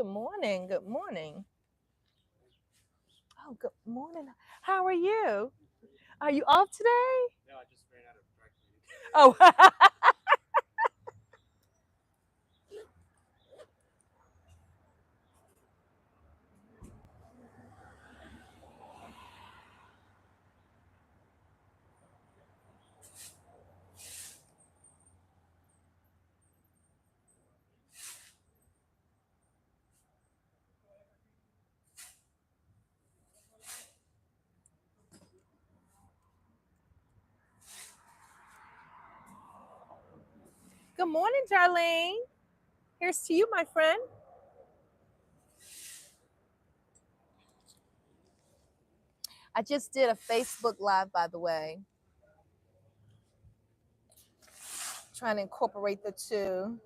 Good morning. Good morning. Oh, good morning. How are you? Are you off today? No, I just ran out of dry cleaning. Oh, good morning, Darlene. Here's to you, my friend. I just did a Facebook Live, by the way, trying to incorporate the two.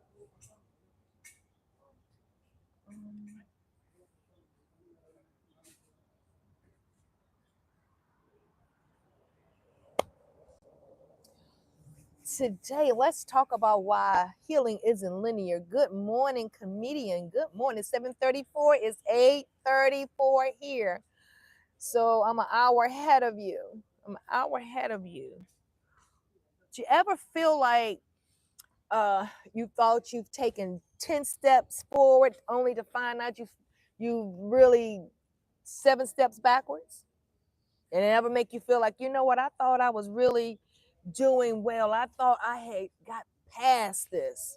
Today, let's talk about why healing isn't linear. Good morning, comedian. Good morning. 7:34 is 8:34 here. So I'm an hour ahead of you. I'm an hour ahead of you. Do you ever feel like you thought you've taken 10 steps forward only to find out you really 7 steps backwards? And it ever make you feel like, you know what, I thought I was really doing well. I thought I had got past this.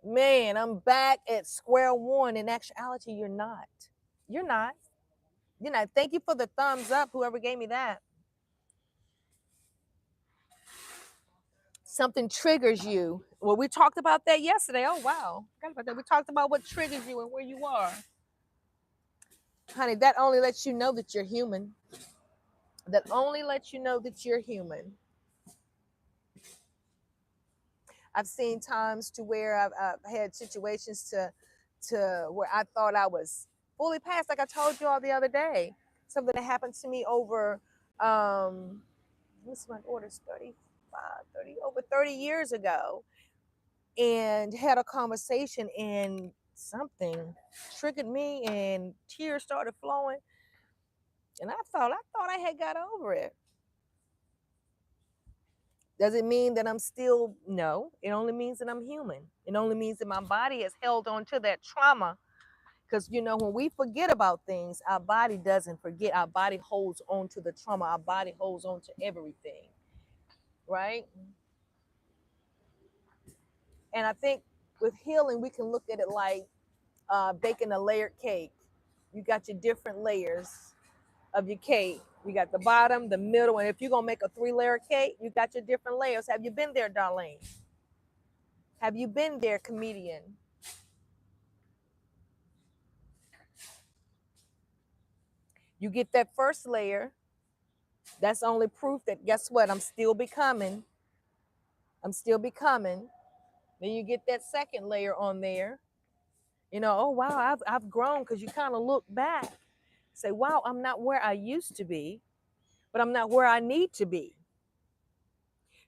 Man, I'm back at square one. In actuality, you're not. You're not. You're not. Thank you for the thumbs up, whoever gave me that. Something triggers you. Well, we talked about that yesterday. Oh wow, forgot about that. We talked about what triggers you and where you are, honey. That only lets you know that you're human. That only lets you know that you're human. I've seen times to where I've had situations to where I thought I was fully past, like I told you all the other day. Something that happened to me over what's my daughter's 35, 30, over 30 years ago, and had a conversation, and something triggered me and tears started flowing, and I thought I had got over it. Does it mean that I'm still? No, it only means that I'm human. It only means that my body has held on to that trauma, because when we forget about things, our body doesn't forget. Our body holds on to the trauma. Our body holds on to everything, right? And I think with healing, we can look at it like baking a layered cake. You got your different layers of your cake. You got the bottom, the middle, and if you're gonna make a 3-layer cake, you got your different layers. Have you been there, Darlene? Have you been there, comedian? You get that first layer. That's only proof that, guess what? I'm still becoming. I'm still becoming. Then you get that second layer on there. Oh wow, I've grown, because you kind of look back, say, wow, I'm not where I used to be, but I'm not where I need to be.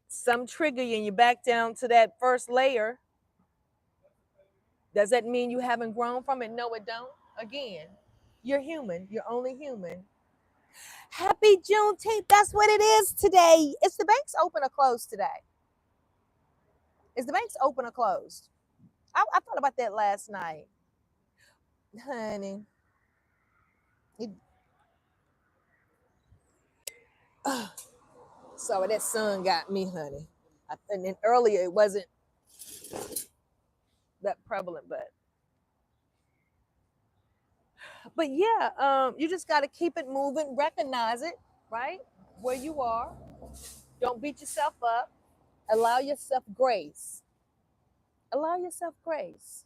Some trigger you and you back down to that first layer. Does that mean you haven't grown from it? No, it don't. Again, you're human. You're only human. Happy Juneteenth. That's what it is today. Is the banks open or closed today? Is the banks open or closed? I thought about that last night. Honey. It, sorry, that sun got me, honey. And then earlier it wasn't that prevalent, but yeah, you just got to keep it moving, recognize it, right? Where you are. Don't beat yourself up. Allow yourself grace. Allow yourself grace.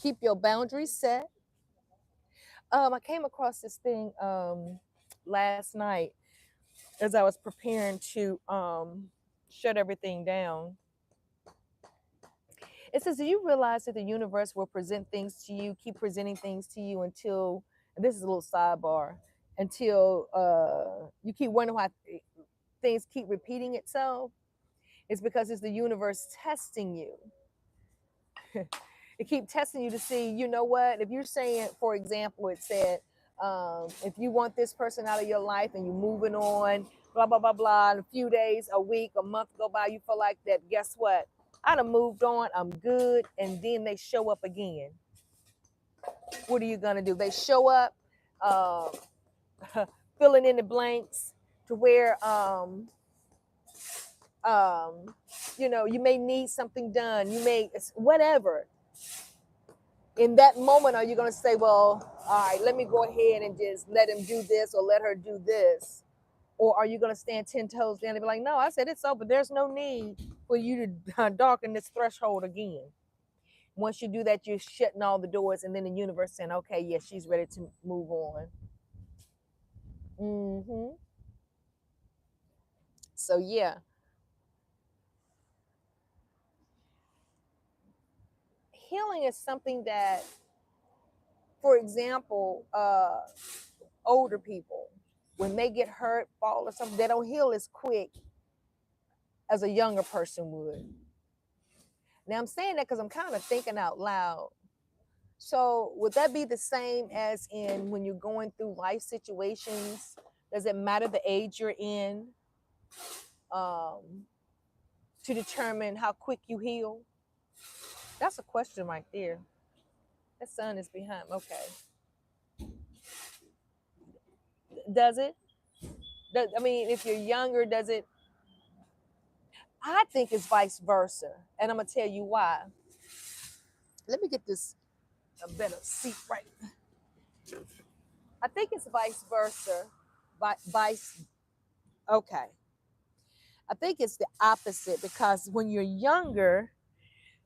Keep your boundaries set. I came across this thing last night as I was preparing to shut everything down. It says, do you realize that the universe will present things to you, keep presenting things to you until, and this is a little sidebar, until you keep wondering why things keep repeating itself? It's because it's the universe testing you. it keep testing you to see, you know what, if you're saying, for example, it said, if you want this person out of your life and you're moving on, blah, blah, blah, blah, in a few days, a week, a month go by, you feel like that, guess what? I done moved on, I'm good, and then they show up again. What are you gonna do? They show up, um, filling in the blanks to where, um, you may need something done, you may, whatever. In that moment, are you going to say, well, all right, let me go ahead and just let him do this or let her do this? Or are you going to stand 10 toes down and be like, no, I said it's over. There's no need for you to darken this threshold again. Once you do that, you're shutting all the doors, and then the universe saying, okay, yes, she's ready to move on. Mm-hmm. So, yeah, healing is something that, for example, older people, when they get hurt, fall or something, they don't heal as quick as a younger person would. Now I'm saying that because I'm kind of thinking out loud. So would that be the same as in when you're going through life situations? Does it matter the age you're in, um, to determine how quick you heal? That's a question right there. That sun is behind. Okay. Does it? I mean, if you're younger, does it? I think it's vice versa. And I'm going to tell you why. Let me get this a better seat right. I think it's vice versa. Vice. Okay. I think it's the opposite because when you're younger,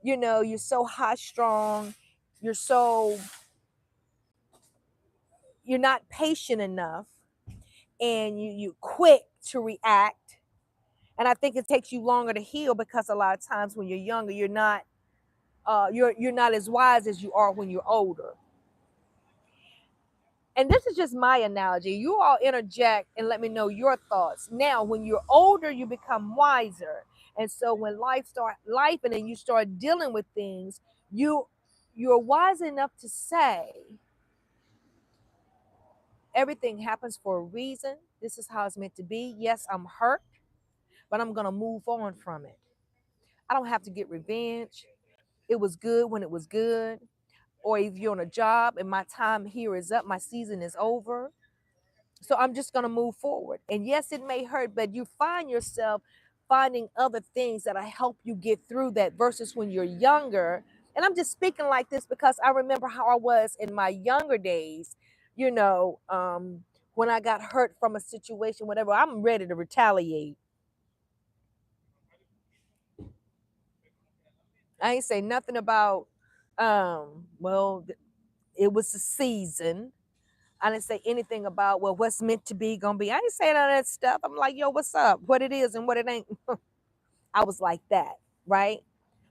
you're so high strong, you're so you're not patient enough, and you quick to react. And I think it takes you longer to heal because a lot of times when you're younger, you're not as wise as you are when you're older. And this is just my analogy. You all interject and let me know your thoughts. Now, when you're older, you become wiser. And so when life and then you start dealing with things, you're wise enough to say everything happens for a reason. This is how it's meant to be. Yes, I'm hurt, but I'm gonna move on from it. I don't have to get revenge. It was good when it was good. Or if you're on a job and my time here is up, my season is over. So I'm just going to move forward. And yes, it may hurt, but you find yourself finding other things that'll help you get through that versus when you're younger. And I'm just speaking like this because I remember how I was in my younger days, when I got hurt from a situation, whatever, I'm ready to retaliate. I ain't say nothing about, well, it was a season. I didn't say anything about, well, what's meant to be gonna be. I didn't say none of that stuff. I'm like, yo, what's up? What it is and what it ain't. I was like that, right?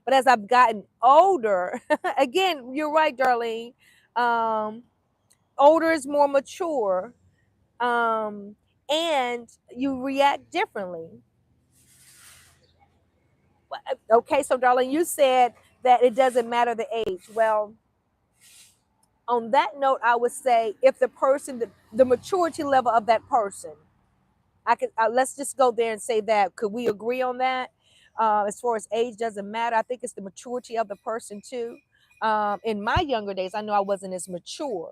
But as I've gotten older, again, you're right, Darlene. Um, Older is more mature, um, and you react differently. Okay, so Darlene, you said that it doesn't matter the age. Well, on that note, I would say if the maturity level of that person, I could let's just go there and say that. Could we agree on that? As far as age doesn't matter. I think it's the maturity of the person too. In my younger days, I know I wasn't as mature.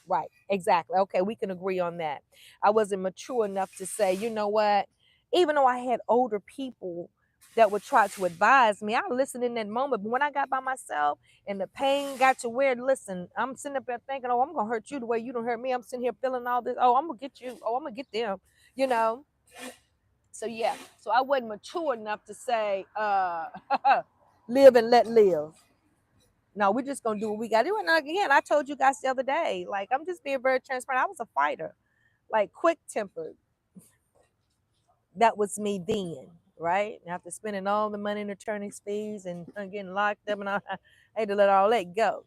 Right, exactly. Okay, we can agree on that. I wasn't mature enough to say, you know what? Even though I had older people that would try to advise me, I listened in that moment. But when I got by myself and the pain got to where, listen, I'm sitting up there thinking, oh, I'm gonna hurt you the way you don't hurt me. I'm sitting here feeling all this. Oh, I'm gonna get you. Oh, I'm gonna get them. You know. So yeah. So I wasn't mature enough to say, live and let live. No, we're just gonna do what we gotta do. And again, I told you guys the other day, like I'm just being very transparent. I was a fighter, like quick tempered. That was me then, right? After spending all the money in attorney's fees and getting locked up, and I had to let all that go.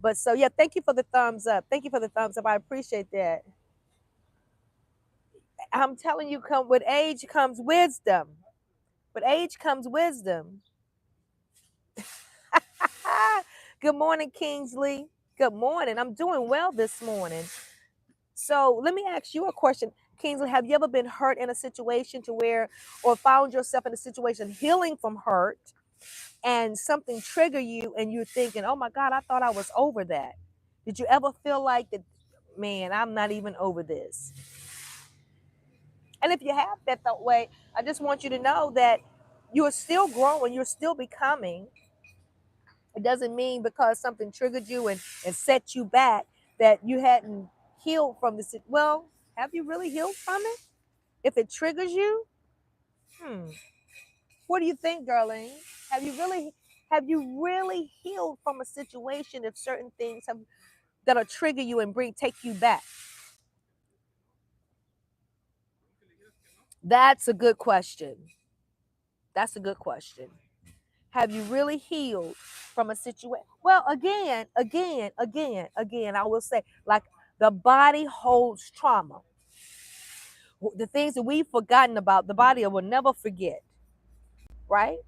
But so yeah, thank you for the thumbs up. Thank you for the thumbs up. I appreciate that. I'm telling you, come with age comes wisdom. With age comes wisdom. Good morning, Kingsley. Good morning. I'm doing well this morning. So let me ask you a question. Kingsley, have you ever been hurt in a situation to where, or found yourself in a situation healing from hurt and something trigger you and you're thinking, oh my God, I thought I was over that. Did you ever feel like that, man, I'm not even over this? And if you have that way, I just want you to know that you're still growing, you're still becoming. It doesn't mean because something triggered you and set you back that you hadn't healed from the well, have you really healed from it? If it triggers you, hmm, what do you think, darling? Have you really healed from a situation if certain things have that'll trigger you and take you back? That's a good question. That's a good question. Have you really healed from a situation? Well, again, I will say, like, the body holds trauma. The things that we've forgotten about, the body will never forget, right?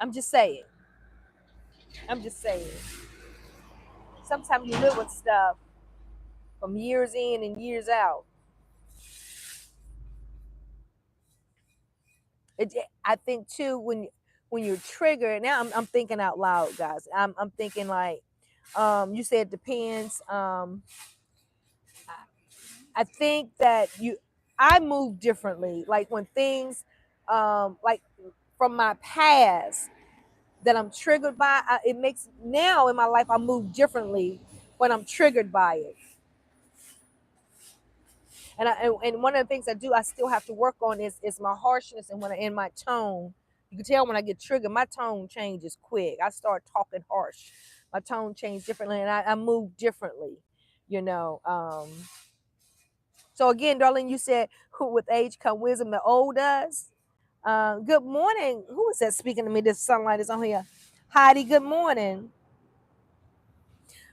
I'm just saying. I'm just saying. Sometimes you live with stuff from years in and years out. I think too when you're triggered. Now I'm thinking out loud, guys. I'm thinking like, you said it depends. I think that I move differently. Like when things, like from my past that I'm triggered by, it makes now in my life I move differently when I'm triggered by it. And one of the things I do, I still have to work on is my harshness and when in my tone. You can tell when I get triggered, my tone changes quick. I start talking harsh. My tone changes differently, and I move differently. You know. So again, darling, you said, "Who with age come wisdom, the old does." Good morning. Who is that speaking to me? This sunlight is on here. Heidi, good morning.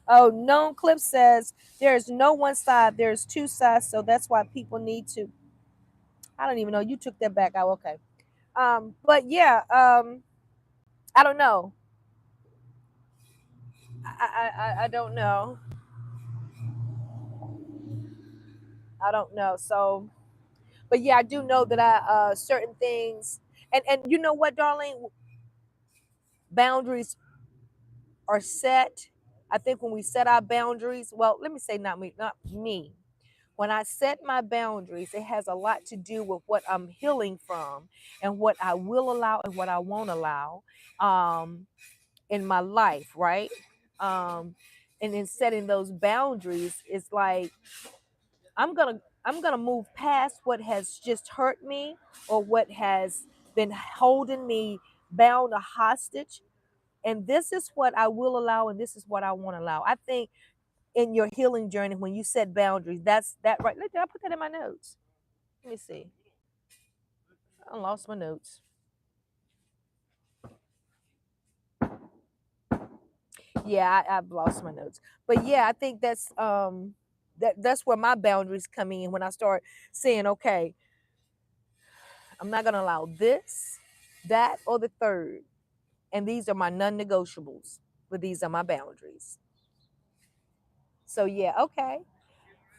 Oh, known clip says there is no one side, there's two sides, so that's why people need to. I don't even know. You took that back. Oh, okay. But yeah, I don't know. I don't know. I don't know. So, but yeah, I do know that I certain things, and you know what, darling, boundaries are set. I think when we set our boundaries, well, let me say not me. When I set my boundaries, it has a lot to do with what I'm healing from and what I will allow and what I won't allow in my life, right? Um, and in setting those boundaries, it's like I'm gonna move past what has just hurt me or what has been holding me bound or hostage. And this is what I will allow, and this is what I won't allow. I think in your healing journey, when you set boundaries, that's that right. Did I put that in my notes? Let me see. I lost my notes. Yeah, I've lost my notes. But yeah, I think that's where my boundaries come in when I start saying, okay, I'm not gonna allow this, that, or the third. And these are my non-negotiables, but these are my boundaries. So yeah, okay.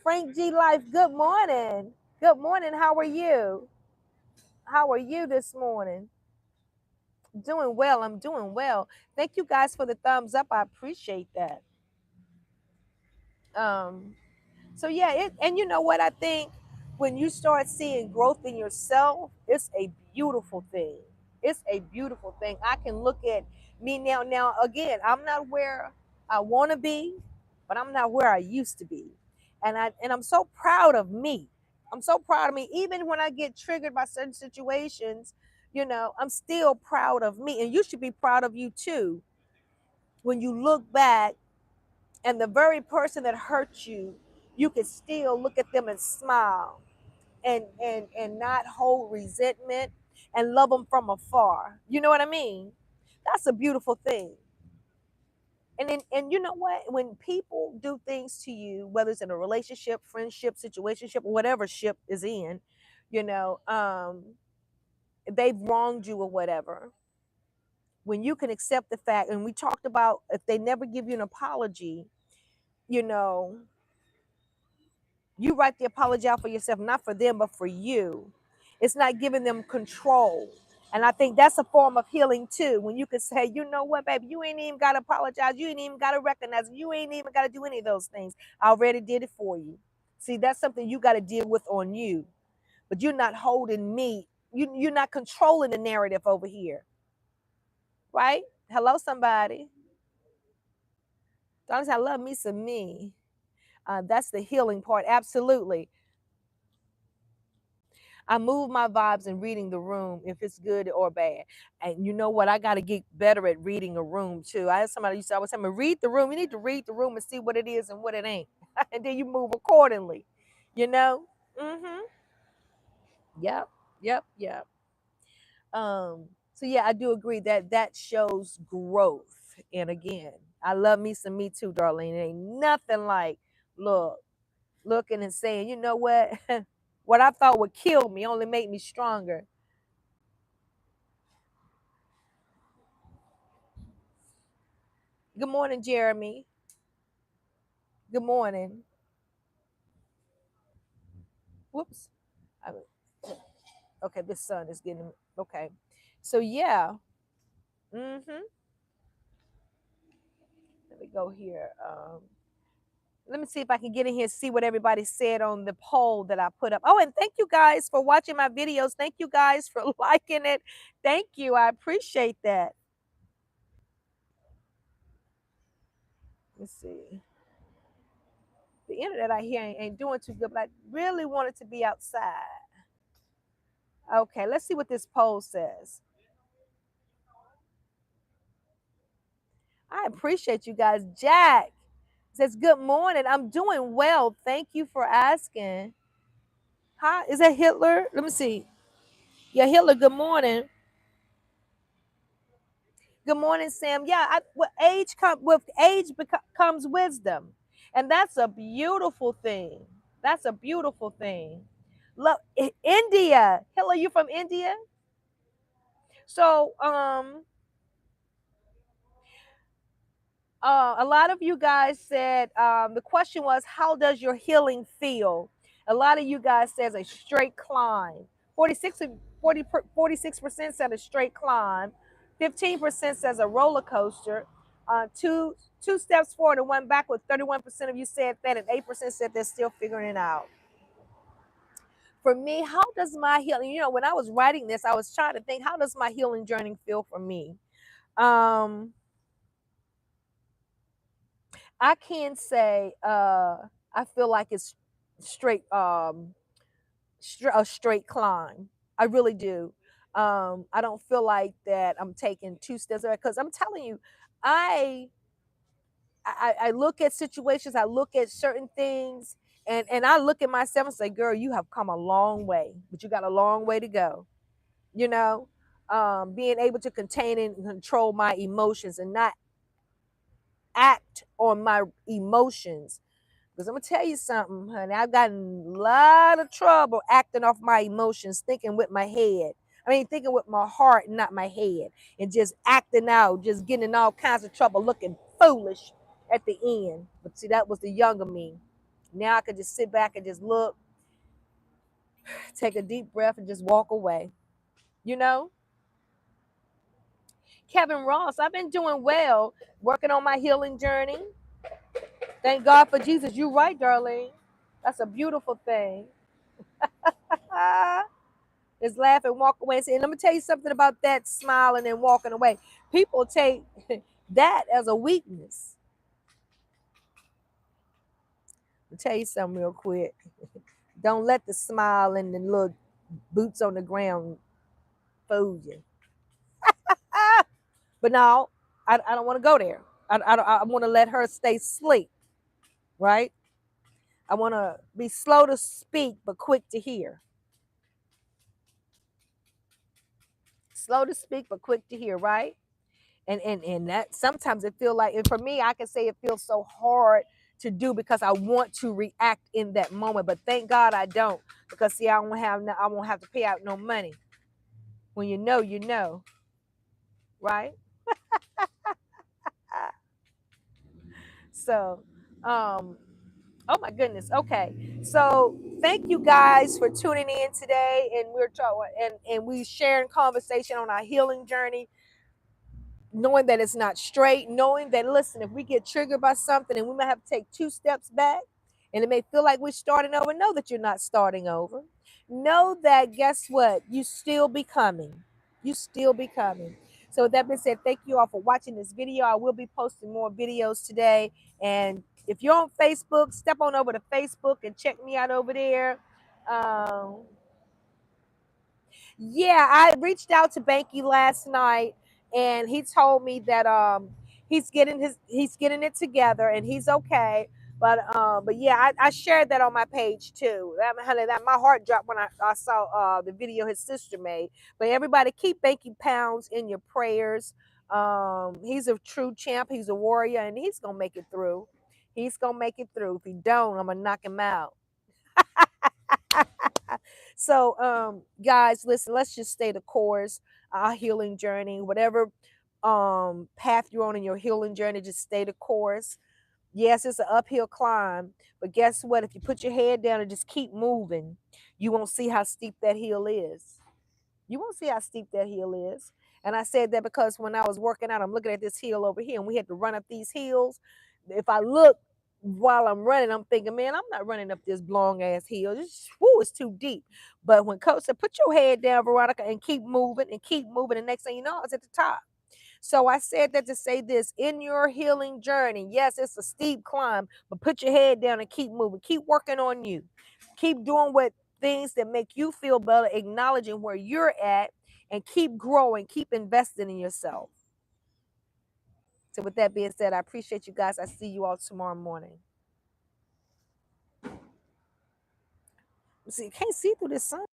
Frank G Life, good morning. Good morning. How are you? How are you this morning? Doing well. I'm doing well. Thank you guys for the thumbs up. I appreciate that. Um, So yeah, and you know what I think when you start seeing growth in yourself, it's a beautiful thing. It's a beautiful thing. I can look at me now. Now again, I'm not where I want to be, but I'm not where I used to be. And I'm so proud of me. I'm so proud of me. Even when I get triggered by certain situations, I'm still proud of me. And you should be proud of you too. When you look back and the very person that hurt you, you can still look at them and smile and not hold resentment and love them from afar. You know what I mean? That's a beautiful thing. And you know what, when people do things to you, whether it's in a relationship, friendship, situationship, or whatever ship is in, you know um they've wronged you or whatever, when you can accept the fact, and we talked about if they never give you an apology, you know, you write the apology out for yourself, not for them, but for you. It's not giving them control. And I think that's a form of healing too. When you can say, you know what, baby, you ain't even got to apologize. You ain't even got to recognize it. You ain't even got to do any of those things. I already did it for you. See, that's something you got to deal with on you. But you're not holding me. You're not controlling the narrative over here. Right? Hello, somebody. Don't say, I love me some me. That's the healing part. Absolutely. I move my vibes in reading the room if it's good or bad. And you know what? I got to get better at reading a room too. I had somebody used to always tell me, read the room. You need to read the room and see what it is and what it ain't. And then you move accordingly. You know? Mm-hmm. Yep. Yep. Yep. So yeah, I do agree that that shows growth. And again, I love me some me too, Darlene. It ain't nothing like looking and saying, you know what? What I thought would kill me only made me stronger. Good morning, Jeremy. Good morning. Whoops. I- Okay, this sun is getting okay. So yeah. Mm-hmm. Let me go here. Let me see if I can get in here and see what everybody said on the poll that I put up. Oh, and thank you guys for watching my videos. Thank you guys for liking it. Thank you. I appreciate that. Let's see. The internet I hear ain't doing too good, but I really wanted to be outside. Okay, let's see what this poll says. I appreciate you guys. Jack says, good morning. I'm doing well. Thank you for asking. Hi, is that Hitler? Let me see. Yeah, Hitler, good morning. Good morning, Sam. Yeah, with age comes wisdom. And that's a beautiful thing. That's a beautiful thing. Look, India. Hitler, you from India? So, a lot of you guys said the question was, how does your healing feel? A lot of you guys says a straight climb. 46% said a straight climb. 15% says a roller coaster. Two steps forward and one backward. 31% of you said that, and 8% said they're still figuring it out. For me, how does my healing? When I was writing this, I was trying to think, how does my healing journey feel for me? I can say I feel like it's straight a straight climb. I really do. I don't feel like that I'm taking two steps because I'm telling you, I, I look at situations, I look at certain things, and I look at myself and say, "Girl, you have come a long way, but you got a long way to go." You know, being able to contain and control my emotions and not act on my emotions. Because I'm gonna tell you something, honey. I've gotten a lot of trouble acting off my emotions, thinking with my head. I mean, thinking with my heart, not my head, and just acting out, just getting in all kinds of trouble, looking foolish at the end. But see, that was the younger me. Now I could just sit back and just look, take a deep breath, and just walk away. You know, Kevin Ross, I've been doing well, working on my healing journey. Thank God for Jesus. You're right, darling. That's a beautiful thing. Just laugh and walk away and say, and let me tell you something about that smiling and walking away. People take that as a weakness. I'll tell you something real quick. Don't let the smile and the little boots on the ground fool you. But no, I don't want to go there. I want to let her stay asleep, right? I want to be slow to speak, but quick to hear. Slow to speak, but quick to hear, right? And that sometimes it feel like, and for me, I can say it feels so hard to do because I want to react in that moment, but thank God I don't, because see, I won't have to pay out no money. When you know, right? So, oh my goodness. Okay. So thank you guys for tuning in today, and we're talking and we sharing conversation on our healing journey, knowing that it's not straight, knowing that, listen, if we get triggered by something and we might have to take 2 steps back and it may feel like we're starting over, know that you're not starting over. Know that, guess what? You still becoming. You still becoming. So with that being said, thank you all for watching this video. I will be posting more videos today. And if you're on Facebook, step on over to Facebook and check me out over there. Um, yeah, I reached out to Banky last night, and he told me that he's getting it together and he's okay. But yeah, I shared that on my page too. That, honey, that my heart dropped when I saw the video his sister made. But everybody, keep Banky Pounds in your prayers. He's a true champ. He's a warrior, and he's gonna make it through. He's gonna make it through. If he don't, I'm gonna knock him out. So, guys, listen, let's just stay the course, our healing journey, whatever path you're on in your healing journey, just stay the course. Yes, it's an uphill climb, but guess what? If you put your head down and just keep moving, you won't see how steep that hill is. You won't see how steep that hill is. And I said that because when I was working out, I'm looking at this hill over here, and we had to run up these hills. If I look while I'm running, I'm thinking, man, I'm not running up this long ass hill. It's too deep. But when Coach said, put your head down, Veronica, and keep moving and keep moving, and next thing you know, it's at the top. So I said that to say this: in your healing journey, yes, it's a steep climb, but put your head down and keep moving. Keep working on you. Keep doing what things that make you feel better, acknowledging where you're at, and keep growing, keep investing in yourself. So with that being said, I appreciate you guys. I see you all tomorrow morning. See, you can't see through this sun.